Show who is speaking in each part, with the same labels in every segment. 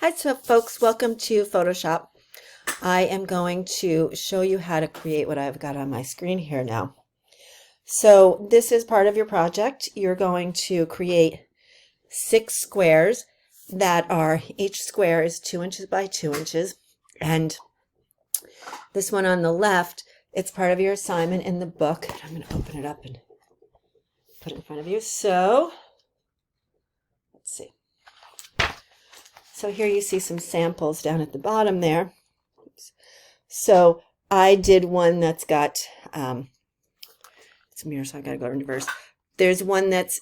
Speaker 1: Hi, so folks, welcome to Photoshop. I am going to show you how to create what I've got on my screen here now. So this is part of your project. You're going to create 6 squares that are, each square is 2 inches by 2 inches. And this one on the left, it's part of your assignment in the book. I'm going to open it up and put it in front of you. So, let's see. So here you see some samples down at the bottom there. Oops. So I did one that's got, it's a mirror, so I gotta go in reverse. There's one that's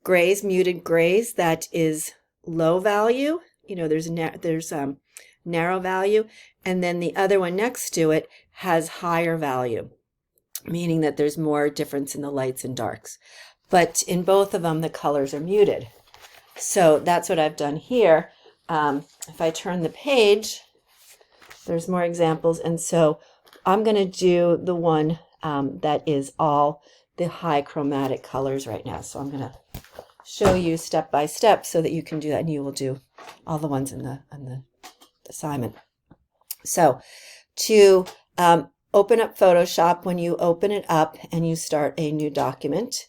Speaker 1: grays, muted grays, that is low value. You know, there's narrow value, and then the other one next to it has higher value, meaning that there's more difference in the lights and darks. But in both of them, the colors are muted. So that's what I've done here. If I turn the page, there's more examples, and so I'm going to do the one that is all the high chromatic colors right now. So I'm going to show you step by step so that you can do that, and you will do all the ones in the assignment. So to open up Photoshop, when you open it up and you start a new document,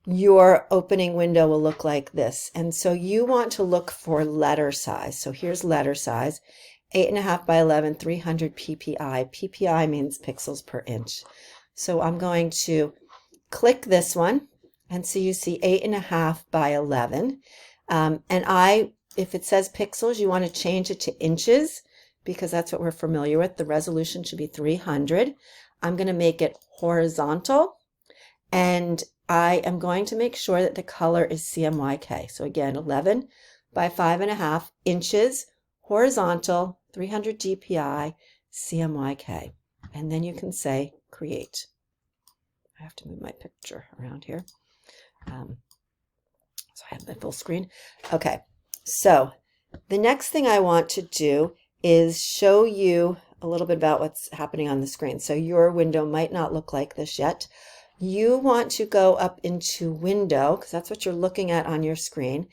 Speaker 1: your opening window will look like this. And so you want to look for letter size. So here's letter size, 8.5 by 11, 300 ppi. Ppi means pixels per inch. So I'm going to click this one, and so you see 8.5 by 11. And if it says pixels, you want to change it to inches because that's what we're familiar with. The resolution should be 300. I'm going to make it horizontal, and I am going to make sure that the color is CMYK. So again, 11 by 5.5 inches, horizontal, 300 dpi, CMYK. And then you can say create. I have to move my picture around here. So I have my full screen. Okay, so the next thing I want to do is show you a little bit about what's happening on the screen. So your window might not look like this yet. You want to go up into Window, because that's what you're looking at on your screen,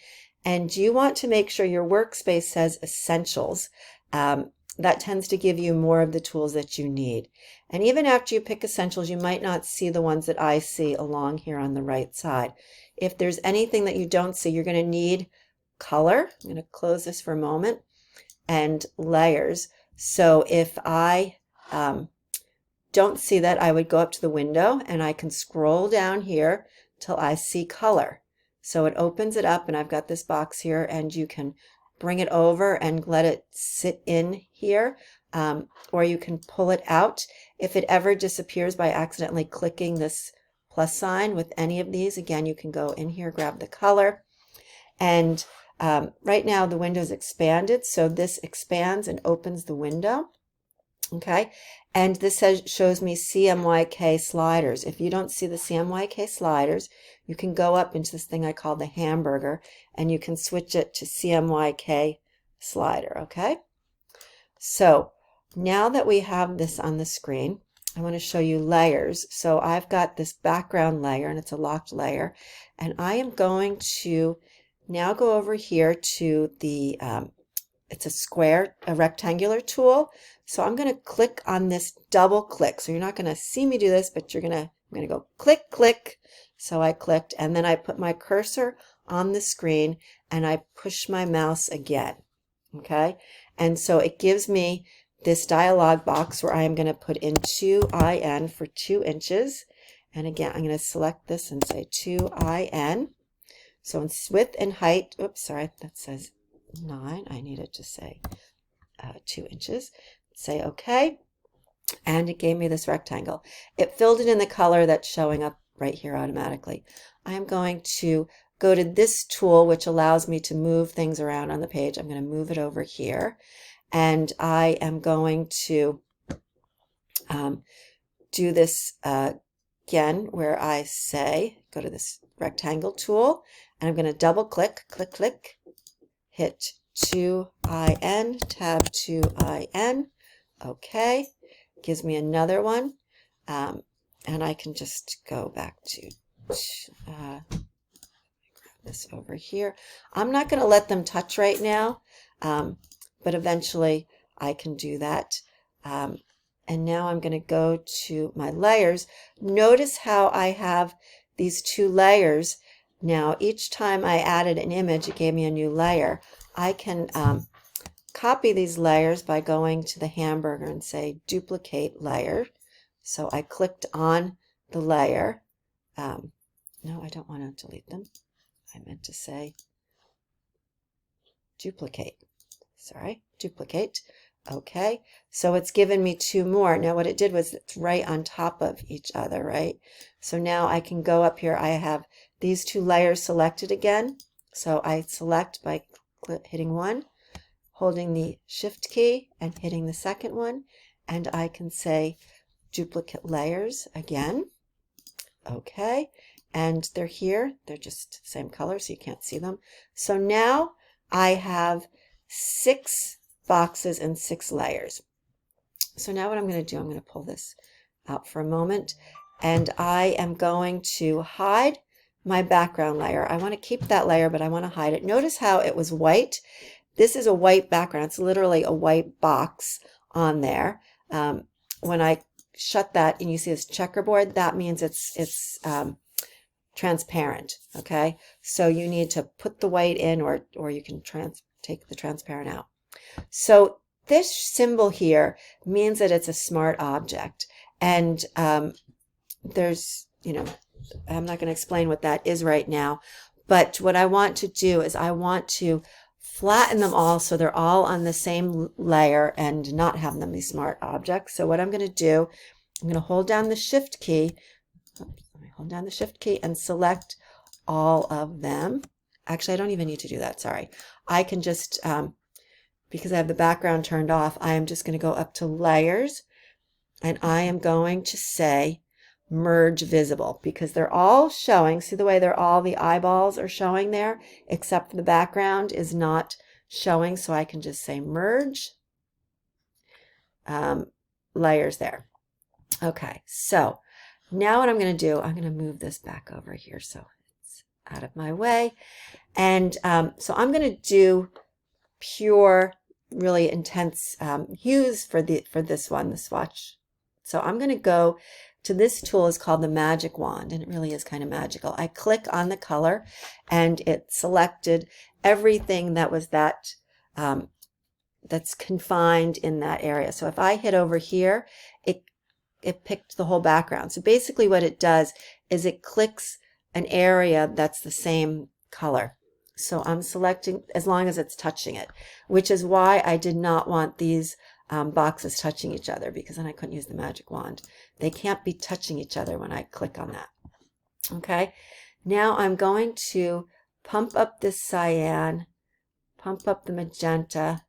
Speaker 1: and you want to make sure your workspace says Essentials. That tends to give you more of the tools that you need. And even after you pick Essentials, you might not see the ones that I see along here on the right side. If there's anything that you don't see, you're going to need Color. I'm going to close this for a moment, and Layers. So if I don't see that, I would go up to the window and I can scroll down here till I see Color. So it opens it up, and I've got this box here, and you can bring it over and let it sit in here, or you can pull it out. If it ever disappears by accidentally clicking this plus sign with any of these, again, you can go in here, grab the color, and right now the window is expanded, so this expands and opens the window. Okay, and this shows me CMYK sliders. If you don't see the CMYK sliders, you can go up into this thing I call the hamburger, and you can switch it to CMYK slider. Okay, so now that we have this on the screen, I want to show you layers. So I've got this background layer, and it's a locked layer, and I am going to now go over here to the it's a rectangular tool. So I'm going to click on this, double click. So you're not going to see me do this, but I'm going to go click, click. So I clicked, and then I put my cursor on the screen, and I push my mouse again. Okay. And so it gives me this dialog box where I am going to put in 2IN for 2 inches. And again, I'm going to select this and say 2IN. So in width and height, oops, sorry, that says 9. I need it to say 2 inches. Say OK, and it gave me this rectangle. It filled it in the color that's showing up right here automatically. I'm going to go to this tool, which allows me to move things around on the page. I'm going to move it over here, and I am going to do this again, where I say, go to this rectangle tool, and I'm going to double click, click, click, hit 2IN, tab 2IN, OK, gives me another one, and I can just go back to grab this over here. I'm not going to let them touch right now. but eventually I can do that. And now I'm going to go to my layers. Notice how I have these two layers. Now, each time I added an image, it gave me a new layer. I can copy these layers by going to the hamburger and say duplicate layer. So I clicked on the layer. No, I don't want to delete them. I meant to say duplicate. Sorry, duplicate. Okay, so it's given me two more. Now what it did was it's right on top of each other, right? So now I can go up here. I have these two layers selected again. So I select by hitting one, holding the shift key and hitting the second one, and I can say duplicate layers again. Okay, and they're here. They're just the same color, so you can't see them. So now I have 6 boxes and 6 layers. So now what I'm going to do, I'm going to pull this out for a moment, and I am going to hide my background layer. I want to keep that layer, but I want to hide it. Notice how it was white. This is a white background. It's literally a white box on there. When I shut that and you see this checkerboard, that means it's transparent. Okay, so you need to put the white in, or you can take the transparent out. So this symbol here means that it's a smart object, and there's, I'm not going to explain what that is right now, but what I want to do is I want to flatten them all so they're all on the same layer and not have them be smart objects. So what I'm going to do, I'm going to hold down the shift key. Hold down the shift key and select all of them. Actually, I don't even need to do that. Sorry. I can just, because I have the background turned off, I am just going to go up to layers, and I am going to say merge visible, because they're all showing. See the way the eyeballs are showing there, except the background is not showing. So I can just say merge layers there. Okay, so now what I'm going to do, I'm going to move this back over here so it's out of my way. And so I'm going to do pure, really intense hues for this one, the swatch. So I'm going to go to this tool. Is called the magic wand, and it really is kind of magical. I click on the color, and it selected everything that was that's confined in that area. So if I hit over here, it picked the whole background. So basically what it does is it clicks an area that's the same color. So I'm selecting as long as it's touching it, which is why I did not want these boxes touching each other, because then I couldn't use the magic wand. They can't be touching each other when I click on that. Okay, now I'm going to pump up this cyan, pump up the magenta.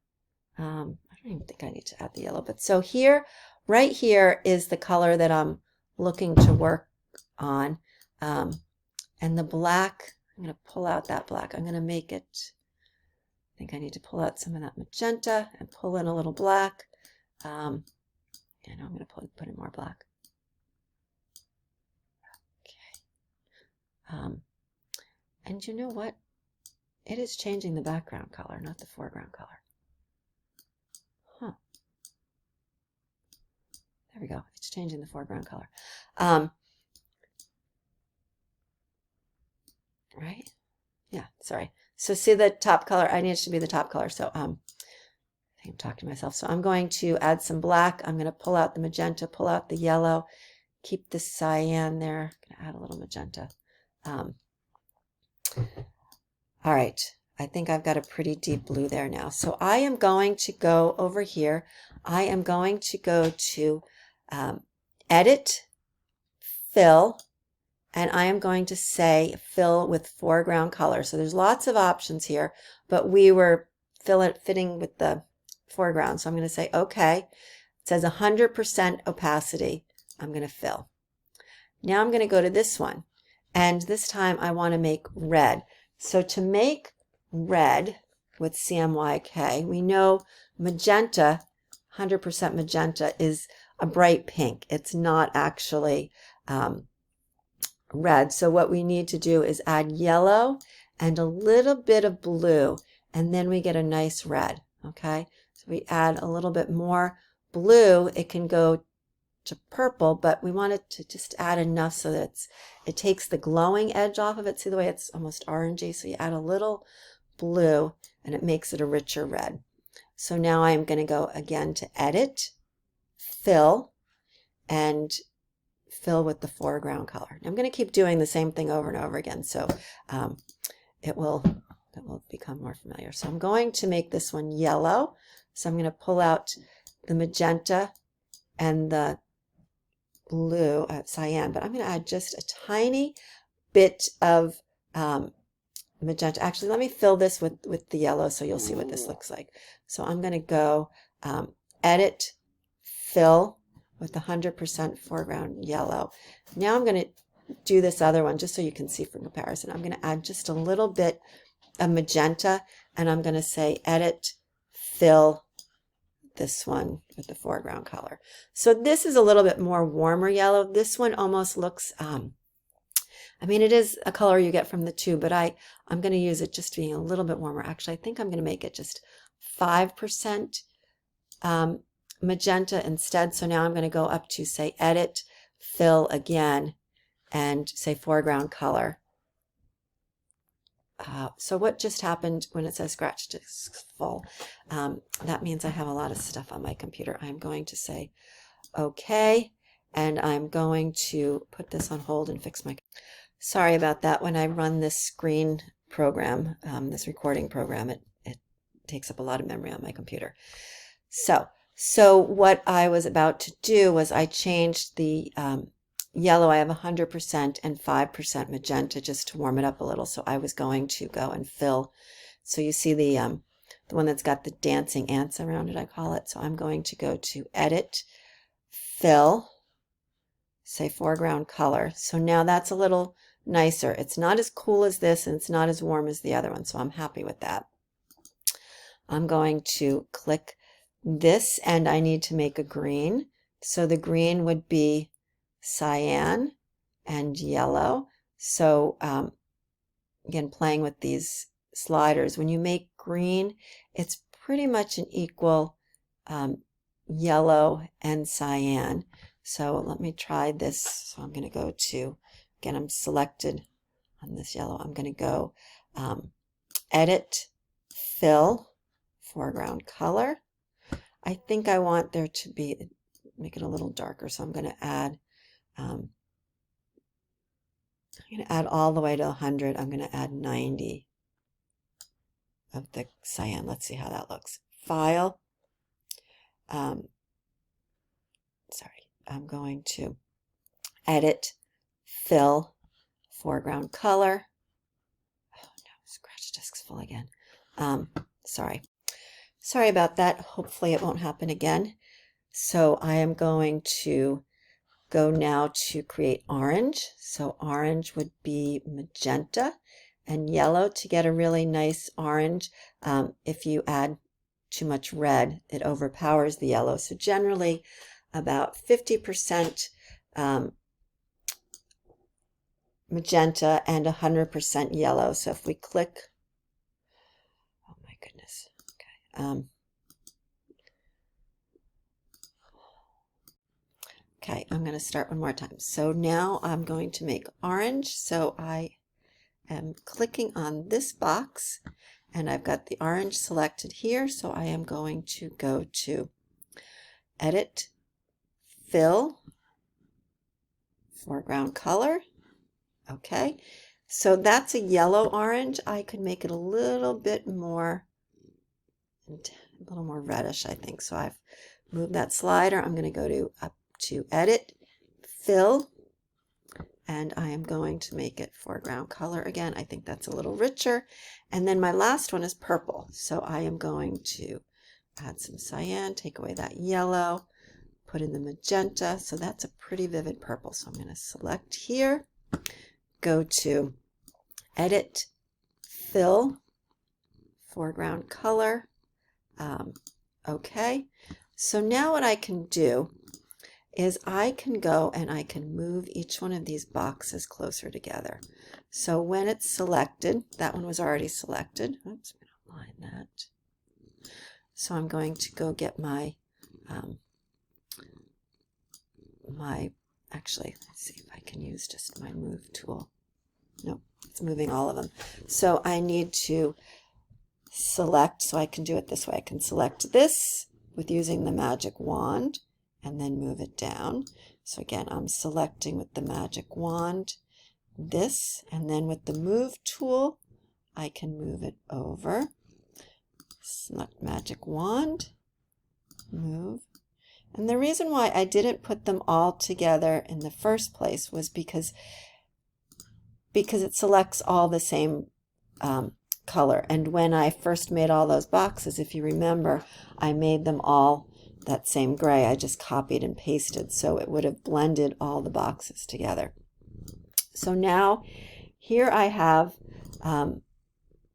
Speaker 1: I don't even think I need to add the yellow, but so here, right here is the color that I'm looking to work on. And the black, I'm going to pull out that black. I'm going to make it, I think I need to pull out some of that magenta and pull in a little black. And I'm going to put in more black. Okay. And you know what? It is changing the background color, not the foreground color. Huh. There we go. It's changing the foreground color. Right? Yeah, sorry. So see the top color? I need it to be the top color. So I think I'm talking to myself. So I'm going to add some black. I'm going to pull out the magenta, pull out the yellow, keep the cyan there. I'm going to add a little magenta. All right. I think I've got a pretty deep blue there now. So I am going to go over here. I am going to go to Edit, Fill, and I am going to say Fill with Foreground Color. So there's lots of options here, but we were fitting with the foreground. So I'm going to say OK. It says 100% opacity. I'm going to fill. Now I'm going to go to this one, and this time I want to make red. So to make red with CMYK, we know magenta, 100% magenta, is a bright pink. It's not actually red. So what we need to do is add yellow and a little bit of blue, and then we get a nice red. Okay, so we add a little bit more blue. It can go to purple, but we want it to just add enough so that it takes the glowing edge off of it. See the way it's almost orangey? So you add a little blue and it makes it a richer red. So now I'm going to go again to Edit, Fill, and fill with the foreground color. I'm going to keep doing the same thing over and over again, so it will become more familiar. So I'm going to make this one yellow. So I'm going to pull out the magenta and the blue, cyan, but I'm going to add just a tiny bit of magenta. Actually, let me fill this with the yellow so you'll see what this looks like. So I'm going to go Edit, Fill with 100% foreground yellow. Now I'm going to do this other one just so you can see for comparison. I'm going to add just a little bit of magenta, and I'm going to say Edit, Fill this one with the foreground color. So this is a little bit more warmer yellow. This one almost looks, I mean, it is a color you get from the tube, but I'm going to use it just being a little bit warmer. Actually, I think I'm going to make it just 5% magenta instead. So now I'm going to go up to say Edit, Fill again, and say foreground color. So what just happened when it says scratch disk full? That means I have a lot of stuff on my computer. I'm going to say OK, and I'm going to put this on hold and fix my... Sorry about that. When I run this screen program, this recording program, it takes up a lot of memory on my computer. So what I was about to do was I changed the yellow. I have 100% and 5% magenta just to warm it up a little. So I was going to go and fill. So you see the one that's got the dancing ants around it, I call it. So I'm going to go to Edit, Fill, say foreground color. So now that's a little nicer. It's not as cool as this, and it's not as warm as the other one. So I'm happy with that. I'm going to click this, and I need to make a green. So the green would be cyan and yellow. So again, playing with these sliders, when you make green, it's pretty much an equal yellow and cyan. So let me try this. So I'm going to go to, again, I'm selected on this yellow. I'm going to go Edit, Fill, foreground color. I think I want there to be, make it a little darker, so I'm going to add, all the way to 100. I'm going to add 90 of the cyan. Let's see how that looks. File. Sorry, I'm going to Edit, Fill, foreground color. Oh no, scratch disk's full again. Sorry about that. Hopefully it won't happen again. So I am going to go now to create orange. So orange would be magenta and yellow to get a really nice orange. If you add too much red, it overpowers the yellow. So generally about 50% magenta and 100% yellow. So if we click, oh my goodness. Okay, I'm going to start one more time. So now I'm going to make orange. So I am clicking on this box, and I've got the orange selected here. So I am going to go to Edit, Fill, foreground color. Okay, so that's a yellow orange. I could make it a little bit more, reddish, I think. So I've moved that slider. I'm going to go up to Edit, Fill, and I am going to make it foreground color again. I think that's a little richer. And then my last one is purple. So I am going to add some cyan, take away that yellow, put in the magenta. So that's a pretty vivid purple. So I'm going to select here, go to Edit, Fill, foreground color. Okay, so now what I can do is I can go and I can move each one of these boxes closer together. So when it's selected, that one was already selected. Oops, line that. So I'm going to go get my, actually, let's see if I can use just my move tool. Nope, it's moving all of them. So I need to select, so I can do it this way. I can select this with using the magic wand and then move it down. So again, I'm selecting with the magic wand this, and then with the move tool, I can move it over. Select magic wand, move. And the reason why I didn't put them all together in the first place was because it selects all the same color. And when I first made all those boxes, if you remember, I made them all that same gray. I just copied and pasted, so it would have blended all the boxes together. So now here I have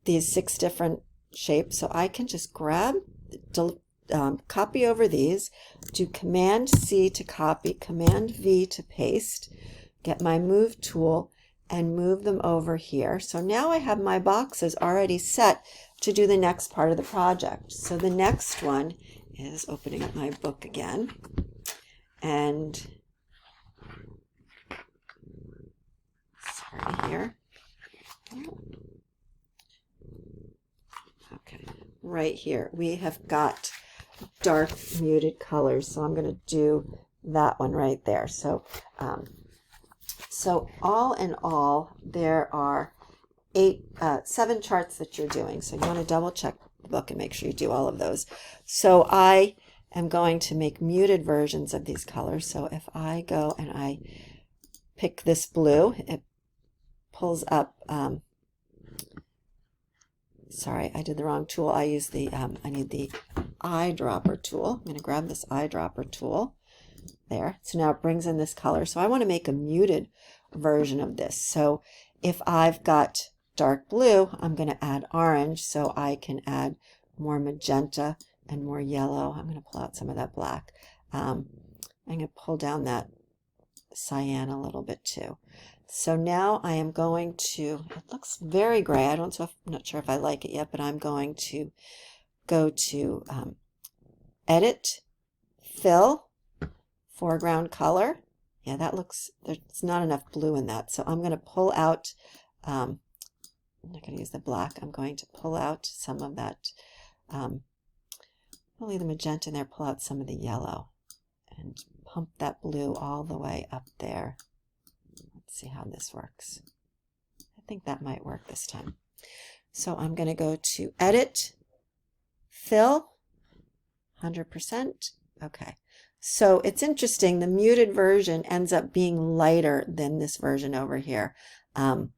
Speaker 1: these 6 different shapes, so I can just grab, copy over these, do Command C to copy, Command V to paste, get my move tool, and move them over here. So now I have my boxes already set to do the next part of the project. So the next one is opening up my book again, and sorry here. Okay, right here we have got dark muted colors, so I'm going to do that one right there. So so all in all, there are 7 charts that you're doing. So you want to double check the book and make sure you do all of those. So I am going to make muted versions of these colors. So if I go and I pick this blue, it pulls up, sorry, I did the wrong tool. I use the, I need the eyedropper tool. I'm going to grab this eyedropper tool. There. So now it brings in this color. So I want to make a muted version of this. So if I've got dark blue, I'm going to add orange so I can add more magenta and more yellow. I'm going to pull out some of that black. I'm going to pull down that cyan a little bit too. So now I am going to, it looks very gray. I'm not sure if I like it yet, but I'm going to go to Edit, Fill, Foreground Color. Yeah, that looks, there's not enough blue in that. So I'm going to pull out, I'm not going to use the black. I'm going to pull out some of that, I'll leave the magenta in there, pull out some of the yellow, and pump that blue all the way up there. Let's see how this works. I think that might work this time. So I'm going to go to Edit, Fill, 100%. Okay. So it's interesting, the muted version ends up being lighter than this version over here. You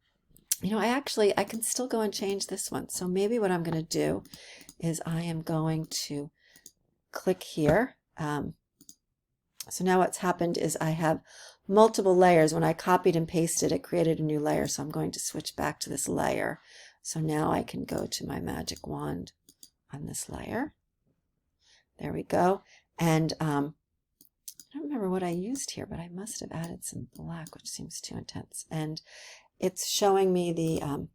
Speaker 1: know, I can still go and change this one. So maybe what I'm going to do is I am going to click here. So now what's happened is I have multiple layers. When I copied and pasted, it created a new layer. So I'm going to switch back to this layer. So now I can go to my magic wand on this layer. There we go. And I don't remember what I used here, but I must have added some black, which seems too intense. And it's showing me the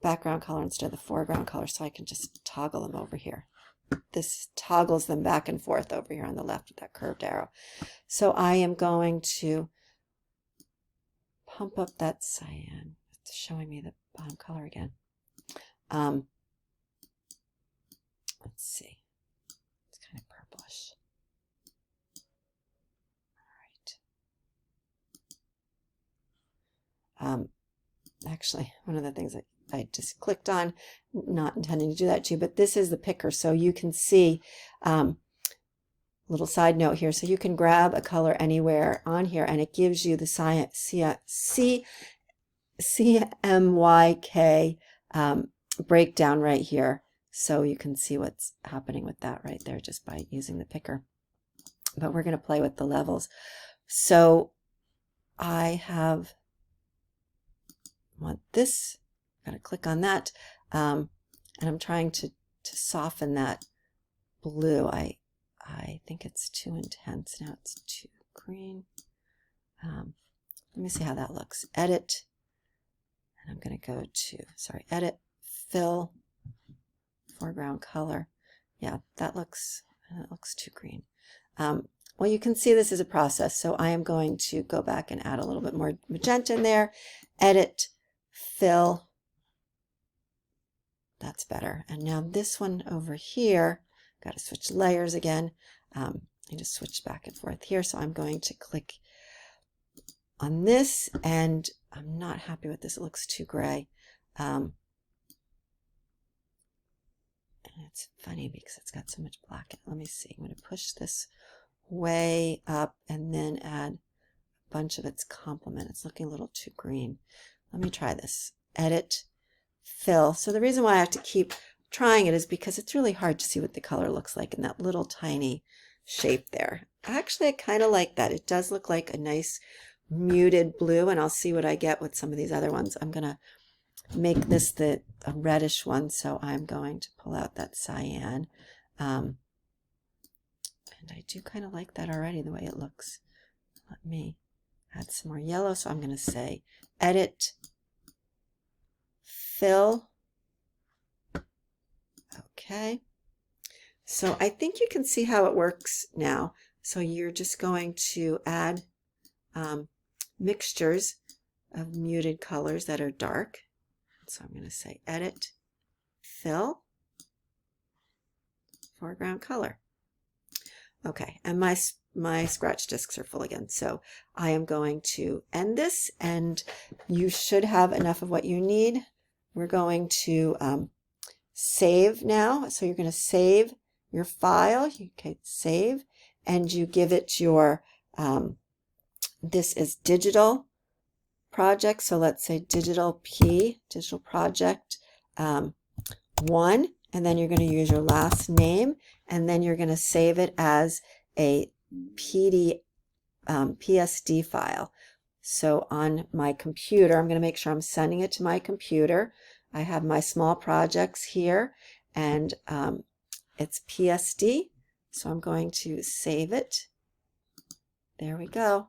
Speaker 1: background color instead of the foreground color, so I can just toggle them over here. This toggles them back and forth over here on the left with that curved arrow. So I am going to pump up that cyan. It's showing me the bottom color again. Let's see. It's kind of purplish. Actually, one of the things that I just clicked on, not intending to do that to you, but this is the picker, so you can see, little side note here, so you can grab a color anywhere on here and it gives you the CMYK breakdown right here, so you can see what's happening with that right there just by using the picker. But we're going to play with the levels. So I want this, I'm going to click on that, and I'm trying to soften that blue. I think it's too intense now, it's too green. Let me see how that looks. Edit, and I'm going to go to, sorry, Edit, Fill, foreground color. Yeah, that looks too green. Well, you can see this is a process, so I am going to go back and add a little bit more magenta in there. Edit, fill. That's better. And now this one over here, got to switch layers again. I just switched back and forth here, so I'm going to click on this, and I'm not happy with this. It looks too gray. And it's funny because it's got so much black in it. Let me see. I'm going to push this way up and then add a bunch of its complement. It's looking a little too green. Let me try this. Edit, fill. So the reason why I have to keep trying it is because it's really hard to see what the color looks like in that little tiny shape there. Actually, I kind of like that. It does look like a nice muted blue, and I'll see what I get with some of these other ones. I'm going to make this a reddish one, so I'm going to pull out that cyan. And I do kind of like that already, the way it looks. Let me add some more yellow. So I'm going to say edit, fill. Okay. So I think you can see how it works now. So you're just going to add mixtures of muted colors that are dark. So I'm going to say edit, fill, foreground color. Okay, and my scratch discs are full again, so I am going to end this, and you should have enough of what you need. We're going to save now, so you're going to save your file. Okay, save, and you give it your, this is digital project, so let's say digital project 1, and then you're going to use your last name, and then you're going to save it as a PSD file. So on my computer, I'm going to make sure I'm sending it to my computer. I have my small projects here, and it's PSD, so I'm going to save it. There we go.